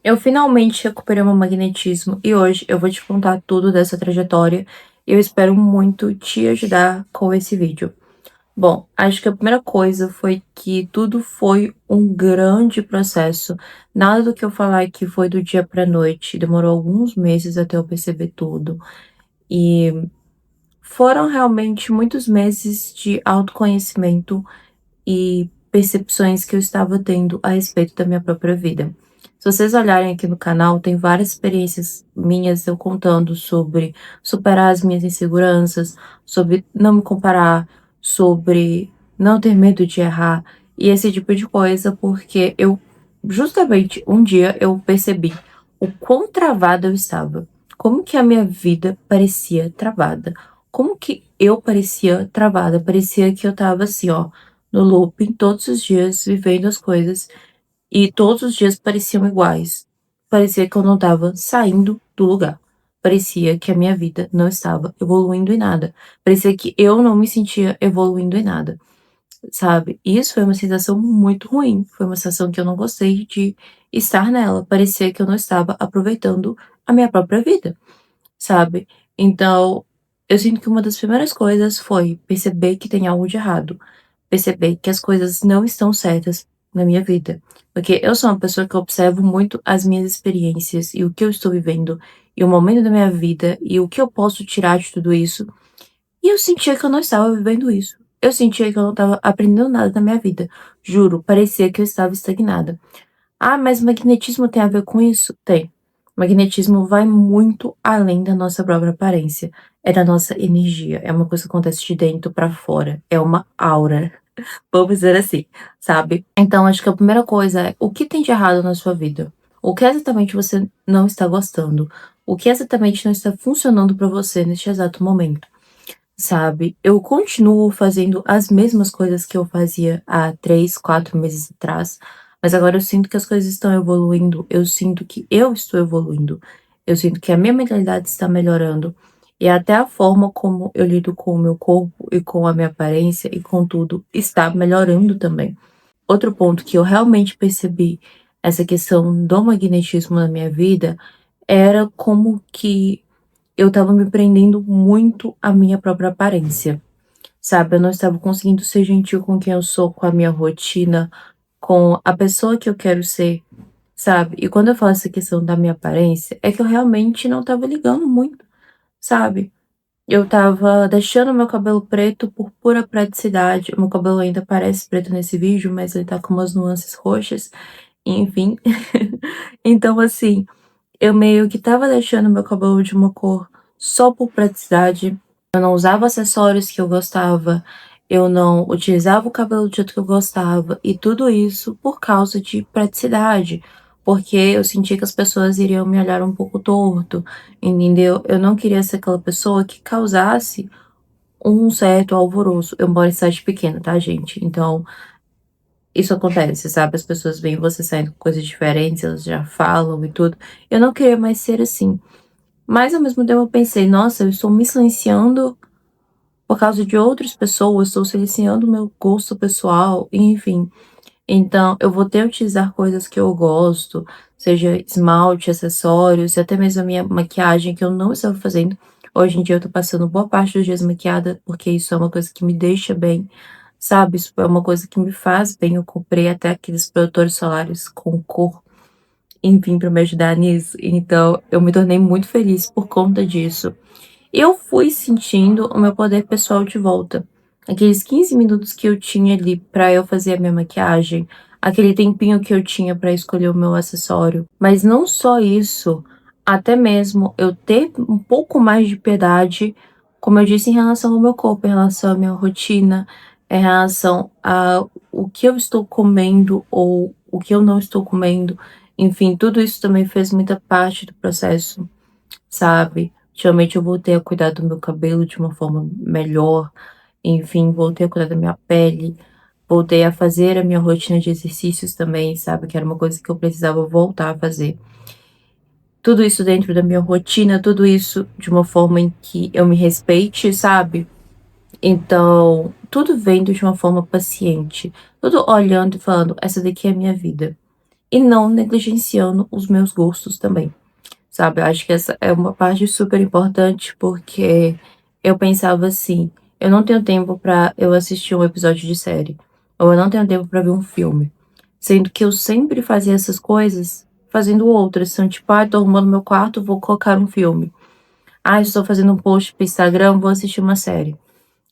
Eu finalmente recuperei meu magnetismo e hoje eu vou te contar tudo dessa trajetória e eu espero muito te ajudar com esse vídeo. Bom, acho que a primeira coisa foi que tudo foi um grande processo. Nada do que eu falar aqui foi do dia para noite, demorou alguns meses até eu perceber tudo. E foram realmente muitos meses de autoconhecimento e percepções que eu estava tendo a respeito da minha própria vida. Se vocês olharem aqui no canal, tem várias experiências minhas eu contando sobre superar as minhas inseguranças, sobre não me comparar, sobre não ter medo de errar e esse tipo de coisa, porque eu justamente um dia eu percebi o quão travada eu estava, como que a minha vida parecia travada, como que eu parecia travada, parecia que eu estava assim, ó, no looping todos os dias, vivendo as coisas, e todos os dias pareciam iguais. Parecia que eu não estava saindo do lugar. Parecia que a minha vida não estava evoluindo em nada. Parecia que eu não me sentia evoluindo em nada, sabe? E isso foi uma sensação muito ruim. Foi uma sensação que eu não gostei de estar nela. Parecia que eu não estava aproveitando a minha própria vida, sabe? Então, eu sinto que uma das primeiras coisas foi perceber que tem algo de errado, perceber que as coisas não estão certas na minha vida. Porque eu sou uma pessoa que observo muito as minhas experiências e o que eu estou vivendo, e o momento da minha vida, e o que eu posso tirar de tudo isso. E eu sentia que eu não estava vivendo isso. Eu sentia que eu não estava aprendendo nada na minha vida. Juro, parecia que eu estava estagnada. Ah, mas magnetismo tem a ver com isso? Tem. Magnetismo vai muito além da nossa própria aparência. É da nossa energia. É uma coisa que acontece de dentro pra fora. É uma aura. Vamos dizer assim, sabe? Então, acho que a primeira coisa é o que tem de errado na sua vida? O que exatamente você não está gostando? O que exatamente não está funcionando pra você neste exato momento? Sabe? Eu continuo fazendo as mesmas coisas que eu fazia há 3, 4 meses atrás, mas agora eu sinto que as coisas estão evoluindo, eu sinto que eu estou evoluindo, eu sinto que a minha mentalidade está melhorando, e até a forma como eu lido com o meu corpo e com a minha aparência e com tudo está melhorando também. Outro ponto que eu realmente percebi essa questão do magnetismo na minha vida era como que eu estava me prendendo muito à minha própria aparência, sabe? Eu não estava conseguindo ser gentil com quem eu sou, com a minha rotina, com a pessoa que eu quero ser, sabe? E quando eu falo essa questão da minha aparência, é que eu realmente não estava ligando muito, sabe? Eu estava deixando meu cabelo preto por pura praticidade. O meu cabelo ainda parece preto nesse vídeo, mas ele tá com umas nuances roxas, enfim. Então, assim, eu meio que estava deixando meu cabelo de uma cor só por praticidade. Eu não usava acessórios que eu gostava, eu não utilizava o cabelo do jeito que eu gostava, e tudo isso por causa de praticidade, porque eu sentia que as pessoas iriam me olhar um pouco torto, entendeu? Eu não queria ser aquela pessoa que causasse um certo alvoroço. Eu moro em cidade pequena, tá, gente? Então, isso acontece, sabe? As pessoas veem você saindo com coisas diferentes, elas já falam e tudo. Eu não queria mais ser assim. Mas ao mesmo tempo eu pensei, nossa, eu estou me silenciando por causa de outras pessoas, estou silenciando o meu gosto pessoal, enfim. Então, eu vou ter que utilizar coisas que eu gosto, seja esmalte, acessórios e até mesmo a minha maquiagem que eu não estava fazendo. Hoje em dia eu tô passando boa parte dos dias maquiada, porque isso é uma coisa que me deixa bem, sabe? Isso é uma coisa que me faz bem. Eu comprei até aqueles protetores solares com cor, enfim, para me ajudar nisso. Então, eu me tornei muito feliz por conta disso. Eu fui sentindo o meu poder pessoal de volta. Aqueles 15 minutos que eu tinha ali pra eu fazer a minha maquiagem, aquele tempinho que eu tinha pra escolher o meu acessório. Mas não só isso, até mesmo eu ter um pouco mais de piedade, como eu disse, em relação ao meu corpo, em relação à minha rotina, em relação a o que eu estou comendo ou o que eu não estou comendo. Enfim, tudo isso também fez muita parte do processo, sabe? Ultimamente eu voltei a cuidar do meu cabelo de uma forma melhor, enfim, voltei a cuidar da minha pele, voltei a fazer a minha rotina de exercícios também, sabe? Que era uma coisa que eu precisava voltar a fazer. Tudo isso dentro da minha rotina, tudo isso de uma forma em que eu me respeite, sabe? Então, tudo vendo de uma forma paciente, tudo olhando e falando, essa daqui é a minha vida. e não negligenciando os meus gostos também, sabe. Eu acho que essa é uma parte super importante, porque eu pensava assim: "Eu não tenho tempo pra eu assistir um episódio de série", ou "Eu não tenho tempo pra ver um filme", sendo que eu sempre fazia essas coisas fazendo outras. Então, tipo: "Ai, tô arrumando meu quarto, vou colocar um filme. Ai, estou fazendo um post para Instagram, vou assistir uma série".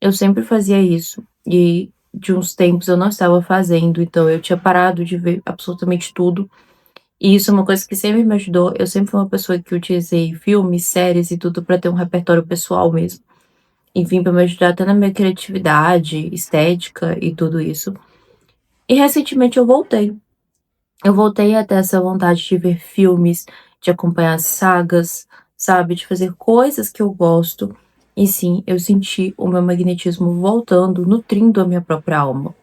Eu sempre fazia isso, e de uns tempos eu não estava fazendo, então eu tinha parado de ver absolutamente tudo, e isso é uma coisa que sempre me ajudou. Eu sempre fui uma pessoa que utilizei filmes, séries e tudo pra ter um repertório pessoal mesmo. Enfim, pra me ajudar até na minha criatividade, estética e tudo isso. E recentemente eu voltei. Eu voltei a ter essa vontade de ver filmes, de acompanhar sagas, sabe, de fazer coisas que eu gosto. E sim, eu senti o meu magnetismo voltando, nutrindo a minha própria alma.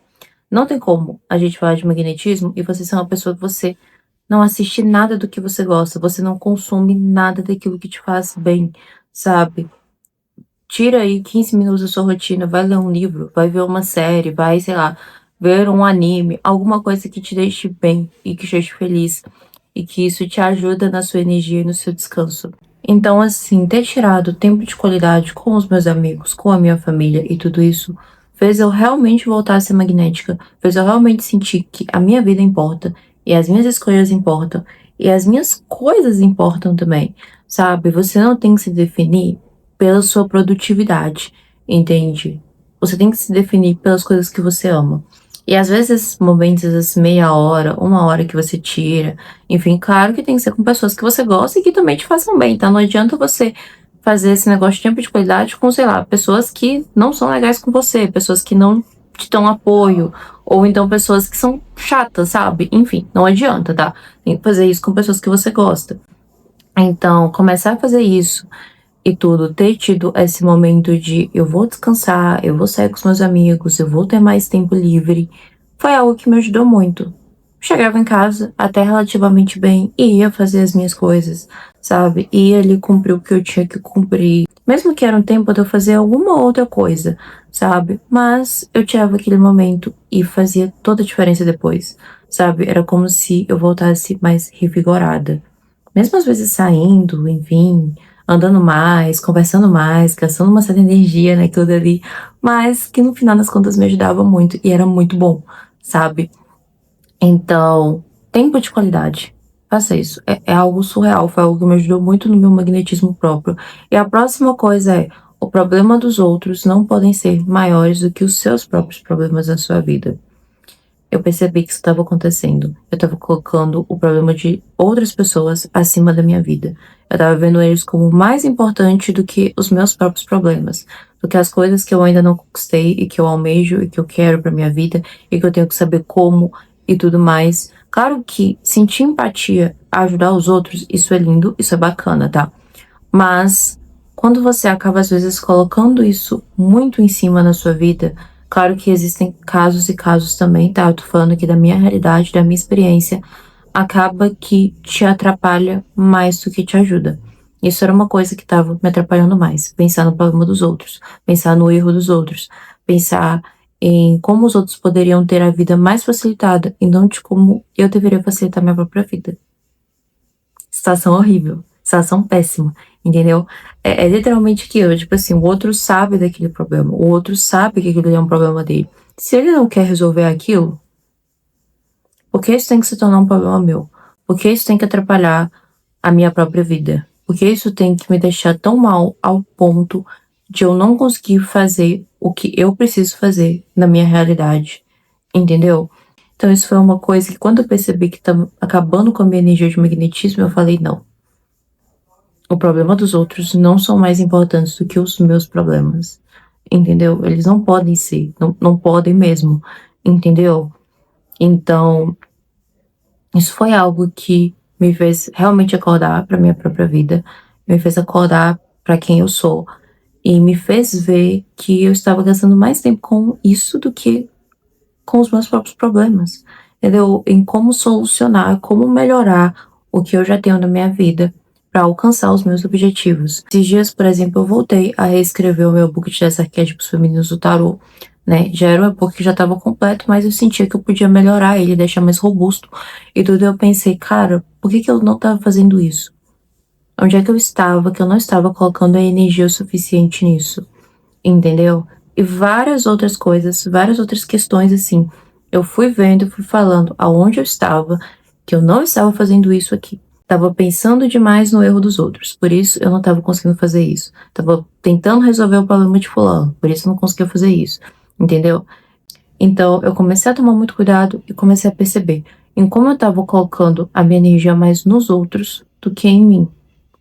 Não tem como a gente falar de magnetismo e você ser uma pessoa que você não assiste nada do que você gosta, você não consome nada daquilo que te faz bem, sabe. Tira aí 15 minutos da sua rotina, vai ler um livro, vai ver uma série, vai, sei lá, ver um anime, alguma coisa que te deixe bem e que te deixe feliz, e que isso te ajuda na sua energia e no seu descanso. Então, assim, ter tirado tempo de qualidade com os meus amigos, com a minha família e tudo isso, fez eu realmente voltar a ser magnética, fez eu realmente sentir que a minha vida importa, e as minhas escolhas importam, e as minhas coisas importam também, sabe? Você não tem que se definir pela sua produtividade, entende? Você tem que se definir pelas coisas que você ama. E às vezes esses momentos, essas meia hora, uma hora que você tira, enfim, claro que tem que ser com pessoas que você gosta e que também te façam bem, tá? Não adianta você fazer esse negócio de tempo de qualidade com, sei lá, pessoas que não são legais com você, pessoas que não te dão apoio, ou então pessoas que são chatas, sabe? Enfim, não adianta, tá? Tem que fazer isso com pessoas que você gosta. Então, começar a fazer isso e tudo, ter tido esse momento de eu vou descansar, eu vou sair com os meus amigos, eu vou ter mais tempo livre, foi algo que me ajudou muito. Chegava em casa até relativamente bem e ia fazer as minhas coisas, sabe? Ia ali cumprir o que eu tinha que cumprir. Mesmo que era um tempo de eu fazer alguma outra coisa, sabe? Mas eu tirava aquele momento e fazia toda a diferença depois, sabe? Era como se eu voltasse mais revigorada. Mesmo às vezes saindo, enfim, andando mais, gastando uma certa energia naquilo dali, mas que no final das contas me ajudava muito e era muito bom, sabe. Então, tempo de qualidade, faça isso, é algo surreal, foi algo que me ajudou muito no meu magnetismo próprio. E a próxima coisa é, o problema dos outros não podem ser maiores do que os seus próprios problemas na sua vida. Eu percebi que isso estava acontecendo. Eu estava colocando o problema de outras pessoas acima da minha vida. Eu estava vendo eles como mais importante do que os meus próprios problemas, do que as coisas que eu ainda não conquistei e que eu almejo e que eu quero para minha vida e que eu tenho que saber como e tudo mais. Claro que sentir empatia, ajudar os outros, isso é lindo, isso é bacana, tá? Mas quando você acaba, às vezes, colocando isso muito em cima na sua vida, claro que existem casos e casos também, tá? Eu tô falando aqui da minha realidade, da minha experiência, acaba que te atrapalha mais do que te ajuda. Isso era uma coisa que estava me atrapalhando mais, pensar no problema dos outros, pensar no erro dos outros, pensar em como os outros poderiam ter a vida mais facilitada e não de como eu deveria facilitar minha própria vida. Situação horrível, situação péssima, entendeu? É literalmente aquilo, tipo assim, o outro sabe daquele problema, o outro sabe que aquilo ali é um problema dele. Se ele não quer resolver aquilo, por que isso tem que se tornar um problema meu? Por que isso tem que atrapalhar a minha própria vida? Por que isso tem que me deixar tão mal ao ponto de eu não conseguir fazer o que eu preciso fazer na minha realidade, entendeu? Então isso foi uma coisa que quando eu percebi que tá acabando com a minha energia de magnetismo, eu falei: "Não, o problema dos outros não são mais importantes do que os meus problemas, entendeu? Eles não podem ser, não podem mesmo, entendeu? Então, isso foi algo que me fez realmente acordar para minha própria vida, me fez acordar para quem eu sou e me fez ver que eu estava gastando mais tempo com isso do que com os meus próprios problemas, entendeu? Em como solucionar, como melhorar o que eu já tenho na minha vida para alcançar os meus objetivos. Esses dias, por exemplo, eu voltei a reescrever o meu book de 10 arquétipos femininos do tarô, né? Já era um e-book que já estava completo, mas eu sentia que eu podia melhorar ele, deixar mais robusto e tudo. Eu pensei, cara, por que que eu não estava fazendo isso? Onde é que eu estava, que eu não estava colocando a energia o suficiente nisso, entendeu? E várias outras coisas, várias outras questões assim. Eu fui vendo, fui falando aonde eu estava, que eu não estava fazendo isso aqui. Tava pensando demais no erro dos outros, por isso eu não tava conseguindo fazer isso. Tava tentando resolver o problema de fulano, por isso eu não conseguia fazer isso, entendeu? Então eu comecei a tomar muito cuidado e comecei a perceber em como eu tava colocando a minha energia mais nos outros do que em mim,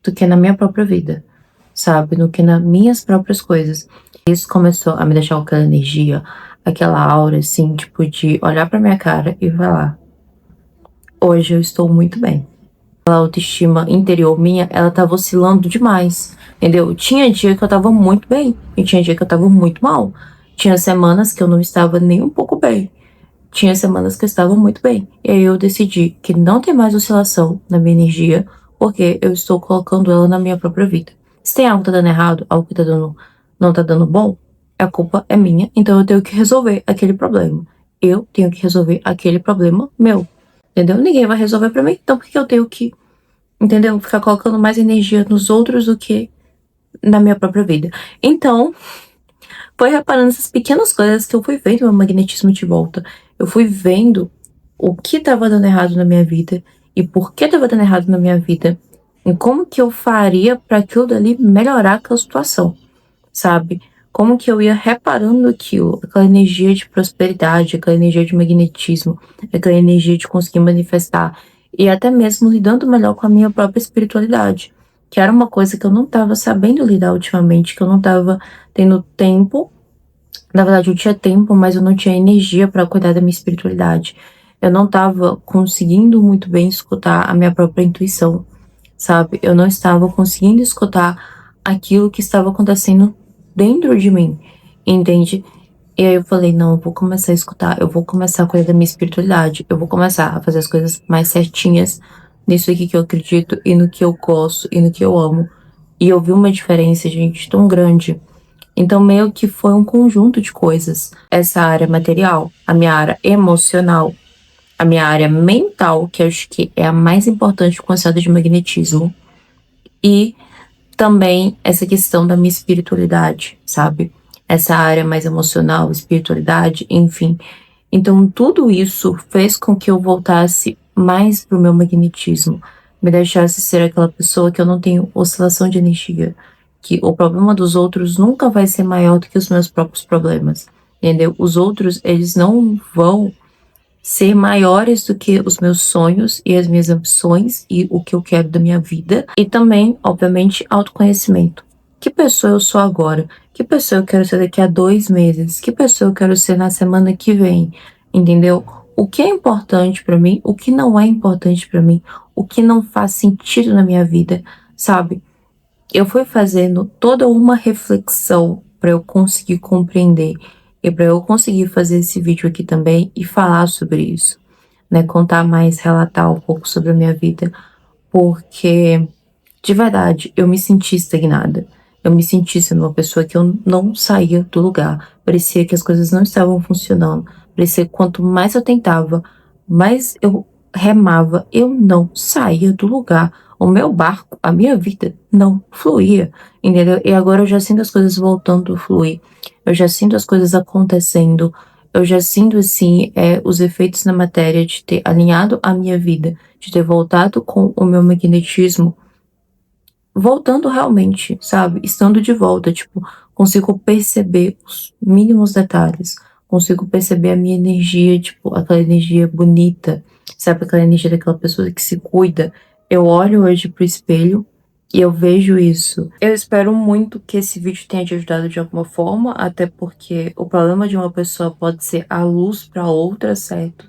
do que na minha própria vida, sabe? Do que nas minhas próprias coisas. Isso começou a me deixar com aquela energia, aquela aura assim, tipo de olhar pra minha cara e falar: hoje eu estou muito bem. A autoestima interior minha, ela tava oscilando demais, entendeu? Tinha dia que eu tava muito bem e tinha dia que eu tava muito mal. Tinha semanas que eu não estava nem um pouco bem. Tinha semanas que eu estava muito bem. E aí eu decidi que não tem mais oscilação na minha energia, porque eu estou colocando ela na minha própria vida. Se tem algo que tá dando errado, algo que tá dando, não tá dando bom, a culpa é minha, então eu tenho que resolver aquele problema. Eu tenho que resolver aquele problema meu. Entendeu? Ninguém vai resolver pra mim, então por que eu tenho que, entendeu? Ficar colocando mais energia nos outros do que na minha própria vida. Então, foi reparando essas pequenas coisas que eu fui vendo meu magnetismo de volta. Eu fui vendo o que estava dando errado na minha vida e por que estava dando errado na minha vida. E como que eu faria para aquilo dali melhorar aquela situação, sabe? Como que eu ia reparando aquilo, aquela energia de prosperidade, aquela energia de magnetismo, aquela energia de conseguir manifestar e até mesmo lidando melhor com a minha própria espiritualidade, que era uma coisa que eu não estava sabendo lidar ultimamente, que eu não estava tendo tempo. Na verdade, eu tinha tempo, mas eu não tinha energia para cuidar da minha espiritualidade. Eu não estava conseguindo muito bem escutar a minha própria intuição, sabe? Eu não estava conseguindo escutar aquilo que estava acontecendo dentro de mim, entende? E aí eu falei, não, eu vou começar a escutar, eu vou começar a cuidar da minha espiritualidade, eu vou começar a fazer as coisas mais certinhas nisso aqui que eu acredito e no que eu gosto e no que eu amo. E eu vi uma diferença, gente, tão grande. Então, meio que foi um conjunto de coisas. Essa área material, a minha área emocional, a minha área mental, que acho que é a mais importante com a estado de magnetismo, e também essa questão da minha espiritualidade, sabe? Essa área mais emocional, espiritualidade, enfim. Então, tudo isso fez com que eu voltasse mais pro meu magnetismo, me deixasse ser aquela pessoa que eu não tenho oscilação de energia, que o problema dos outros nunca vai ser maior do que os meus próprios problemas, entendeu? Os outros, eles não vão ser maiores do que os meus sonhos e as minhas ambições e o que eu quero da minha vida. E também, obviamente, autoconhecimento. Que pessoa eu sou agora? Que pessoa eu quero ser daqui a 2 meses? Que pessoa eu quero ser na semana que vem? Entendeu? O que é importante pra mim? O que não é importante pra mim? O que não faz sentido na minha vida? Sabe? Eu fui fazendo toda uma reflexão para eu conseguir compreender e para eu conseguir fazer esse vídeo aqui também e falar sobre isso, né? Contar mais, relatar um pouco sobre a minha vida, porque de verdade eu me senti estagnada. Eu me senti sendo uma pessoa que eu não saía do lugar. Parecia que as coisas não estavam funcionando. Parecia que quanto mais eu tentava, mais eu remava, eu não saía do lugar. O meu barco, a minha vida não fluía, entendeu? E agora eu já sinto as coisas voltando a fluir. Eu já sinto as coisas acontecendo. Eu já sinto, assim, os efeitos na matéria de ter alinhado a minha vida, de ter voltado com o meu magnetismo, voltando realmente, sabe? Estando de volta, tipo, consigo perceber os mínimos detalhes, consigo perceber a minha energia, tipo, aquela energia bonita, sabe? Aquela energia daquela pessoa que se cuida. Eu olho hoje pro espelho e eu vejo isso. Eu espero muito que esse vídeo tenha te ajudado de alguma forma, até porque o problema de uma pessoa pode ser a luz para outra, certo?